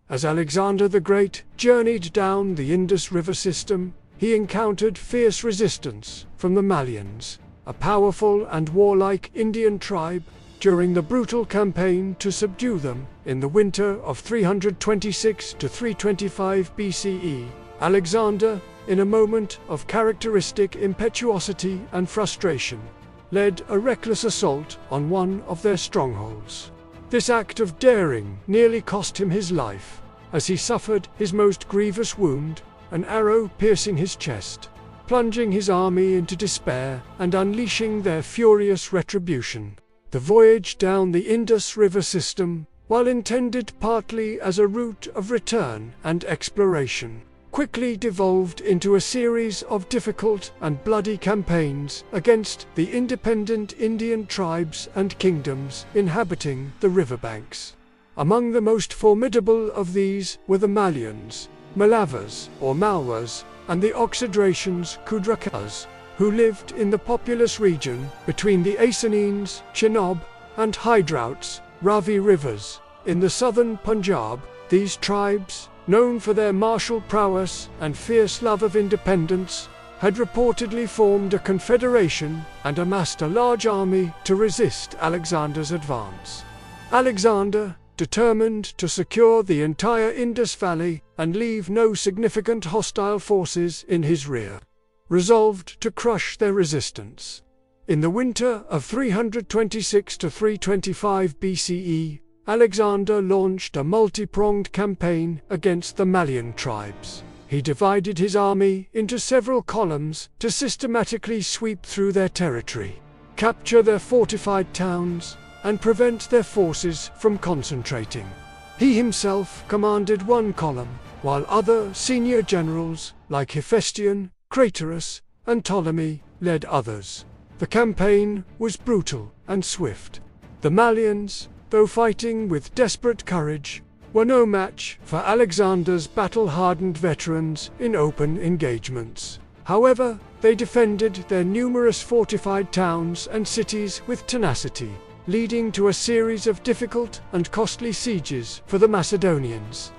As Alexander the Great journeyed down the Indus River system, he encountered fierce resistance from the Mallians, a powerful and warlike Indian tribe. During the brutal campaign to subdue them in the winter of 326 to 325 BCE, Alexander, in a moment of characteristic impetuosity and frustration, led a reckless assault on one of their strongholds. This act of daring nearly cost him his life, as he suffered his most grievous wound, an arrow piercing his chest, plunging his army into despair and unleashing their furious retribution. The voyage down the Indus River system, while intended partly as a route of return and exploration, quickly devolved into a series of difficult and bloody campaigns against the independent Indian tribes and kingdoms inhabiting the riverbanks. Among the most formidable of these were the Mallians, Malavas or Malwas, and the Oxydracians Kudrakas, who lived in the populous region between the Asanines, Chenab, and Hydrouts, Ravi rivers. In the southern Punjab, these tribes, known for their martial prowess and fierce love of independence, had reportedly formed a confederation and amassed a large army to resist Alexander's advance. Alexander, determined to secure the entire Indus Valley and leave no significant hostile forces in his rear, resolved to crush their resistance. In the winter of 326 to 325 BCE, Alexander launched a multi-pronged campaign against the Mallian tribes. He divided his army into several columns to systematically sweep through their territory, capture their fortified towns, and prevent their forces from concentrating. He himself commanded one column, while other senior generals like Hephaestion, Craterus, and Ptolemy led others. The campaign was brutal and swift. The Mallians, though fighting with desperate courage, were no match for Alexander's battle-hardened veterans in open engagements. However, they defended their numerous fortified towns and cities with tenacity, leading to a series of difficult and costly sieges for the Macedonians.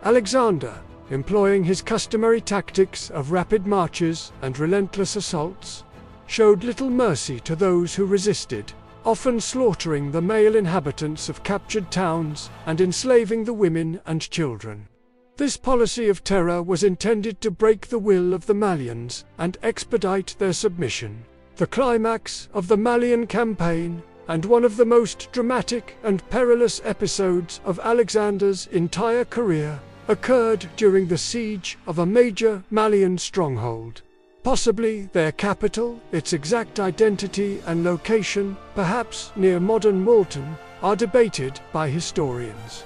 Alexander, employing his customary tactics of rapid marches and relentless assaults, showed little mercy to those who resisted, often slaughtering the male inhabitants of captured towns and enslaving the women and children. This policy of terror was intended to break the will of the Mallians and expedite their submission. The climax of the Mallian campaign, and one of the most dramatic and perilous episodes of Alexander's entire career, occurred during the siege of a major Mallian stronghold. Possibly their capital, its exact identity and location, perhaps near modern Multan, are debated by historians.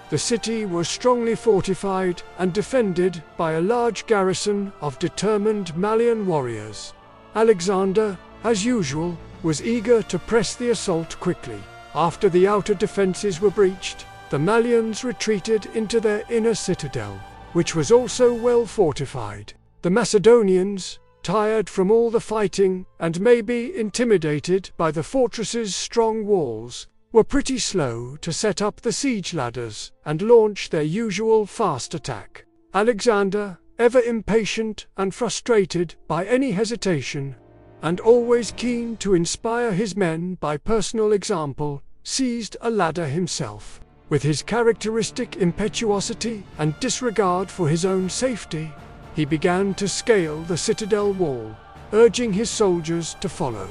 The city was strongly fortified and defended by a large garrison of determined Mallian warriors. Alexander, as usual, was eager to press the assault quickly. After the outer defenses were breached, the Mallians retreated into their inner citadel, which was also well fortified. The Macedonians, tired from all the fighting and maybe intimidated by the fortress's strong walls, were pretty slow to set up the siege ladders and launch their usual fast attack. Alexander, ever impatient and frustrated by any hesitation, and always keen to inspire his men by personal example, seized a ladder himself. With his characteristic impetuosity and disregard for his own safety, he began to scale the citadel wall, urging his soldiers to follow.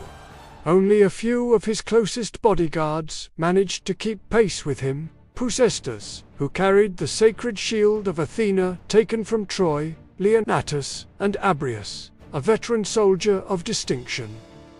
Only a few of his closest bodyguards managed to keep pace with him. Pusestus, who carried the sacred shield of Athena taken from Troy, Leonatus, and Abrius, a veteran soldier of distinction.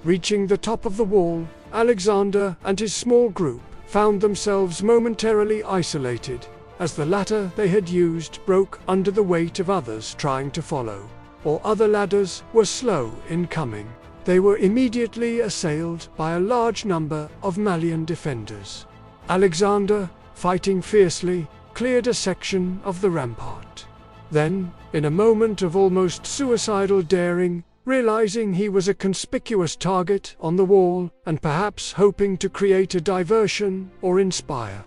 Reaching the top of the wall, Alexander and his small group found themselves momentarily isolated, as the ladder they had used broke under the weight of others trying to follow, or other ladders were slow in coming. They were immediately assailed by a large number of Mallian defenders. Alexander, fighting fiercely, cleared a section of the rampart. Then, in a moment of almost suicidal daring, realizing he was a conspicuous target on the wall, and perhaps hoping to create a diversion or inspire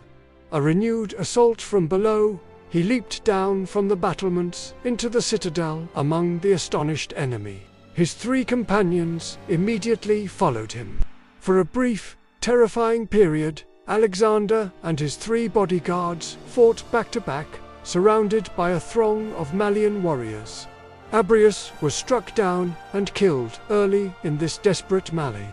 a renewed assault from below, he leaped down from the battlements into the citadel among the astonished enemy. His 3 companions immediately followed him. For a brief, terrifying period, Alexander and his 3 bodyguards fought back to back, surrounded by a throng of Mallian warriors. Abrius was struck down and killed early in this desperate melee.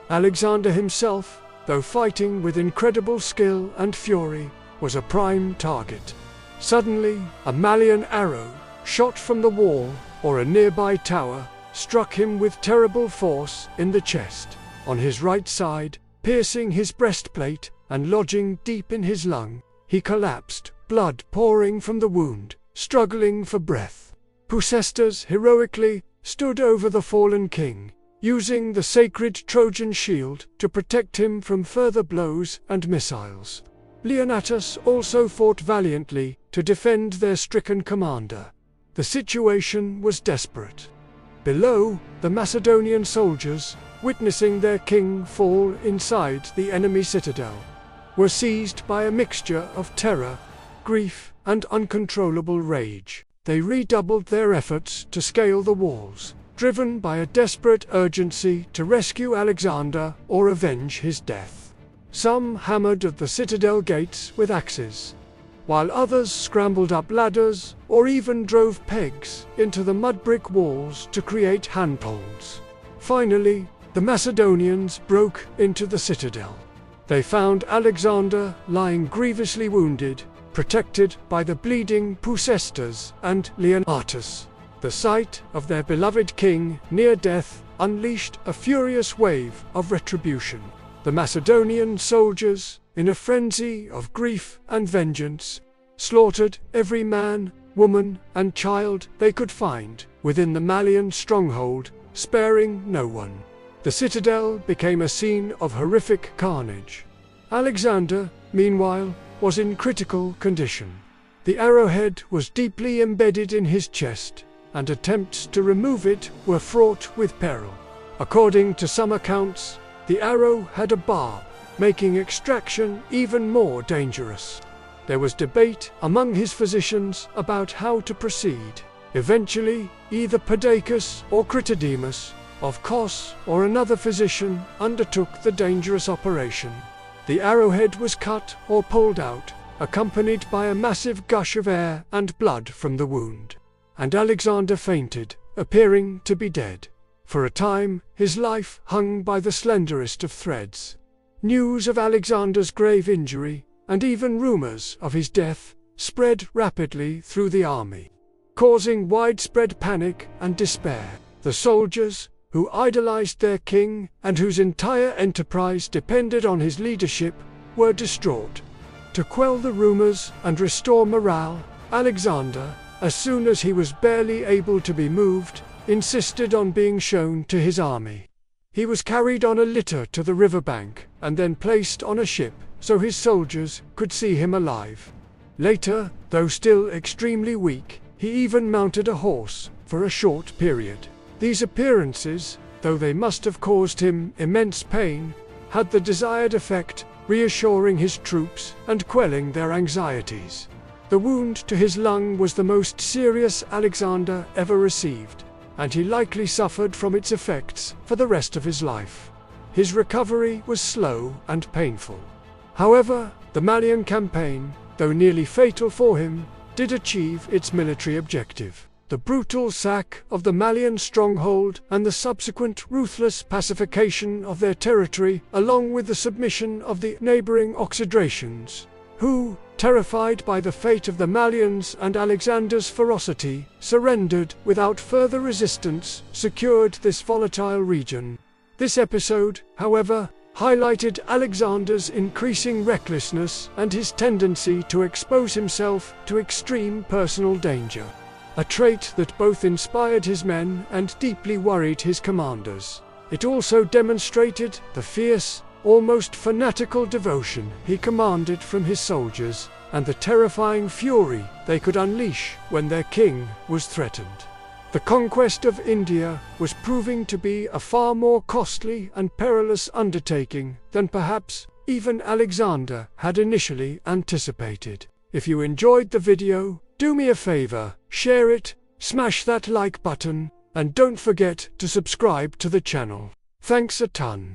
Alexander himself, though fighting with incredible skill and fury, was a prime target. Suddenly, a Mallian arrow, shot from the wall or a nearby tower, struck him with terrible force in the chest, on his right side, piercing his breastplate and lodging deep in his lung. He collapsed, blood pouring from the wound, struggling for breath. Peucestas heroically stood over the fallen king, using the sacred Trojan shield to protect him from further blows and missiles. Leonatus also fought valiantly to defend their stricken commander. The situation was desperate. Below, the Macedonian soldiers, witnessing their king fall inside the enemy citadel, were seized by a mixture of terror, grief, and uncontrollable rage. They redoubled their efforts to scale the walls, driven by a desperate urgency to rescue Alexander or avenge his death. Some hammered at the citadel gates with axes, while others scrambled up ladders or even drove pegs into the mud brick walls to create handholds. Finally, the Macedonians broke into the citadel. They found Alexander lying grievously wounded, protected by the bleeding Peucestas and Leonatus. The sight of their beloved king near death unleashed a furious wave of retribution. The Macedonian soldiers, in a frenzy of grief and vengeance, slaughtered every man, woman, and child they could find within the Mallian stronghold, sparing no one. The citadel became a scene of horrific carnage. Alexander, meanwhile, was in critical condition. The arrowhead was deeply embedded in his chest, and attempts to remove it were fraught with peril. According to some accounts, the arrow had a barb, making extraction even more dangerous. There was debate among his physicians about how to proceed. Eventually, either Perdiccas or Critidemus, of Kos or another physician, undertook the dangerous operation. The arrowhead was cut or pulled out, accompanied by a massive gush of air and blood from the wound. And Alexander fainted, appearing to be dead. For a time, his life hung by the slenderest of threads. News of Alexander's grave injury, and even rumors of his death, spread rapidly through the army, causing widespread panic and despair. The soldiers, who idolized their king and whose entire enterprise depended on his leadership, were distraught. To quell the rumors and restore morale, Alexander, as soon as he was barely able to be moved, insisted on being shown to his army. He was carried on a litter to the riverbank and then placed on a ship so his soldiers could see him alive. Later, though still extremely weak, he even mounted a horse for a short period. These appearances, though they must have caused him immense pain, had the desired effect, reassuring his troops and quelling their anxieties. The wound to his lung was the most serious Alexander ever received, and he likely suffered from its effects for the rest of his life. His recovery was slow and painful. However, the Mallian campaign, though nearly fatal for him, did achieve its military objective. The brutal sack of the Mallian stronghold and the subsequent ruthless pacification of their territory, along with the submission of the neighboring Oxydracians, who, terrified by the fate of the Mallians and Alexander's ferocity, surrendered without further resistance, secured this volatile region. This episode, however, highlighted Alexander's increasing recklessness and his tendency to expose himself to extreme personal danger, a trait that both inspired his men and deeply worried his commanders. It also demonstrated the fierce, almost fanatical devotion he commanded from his soldiers, and the terrifying fury they could unleash when their king was threatened. The conquest of India was proving to be a far more costly and perilous undertaking than perhaps even Alexander had initially anticipated. If you enjoyed the video, do me a favor, share it, smash that like button, and don't forget to subscribe to the channel. Thanks a ton.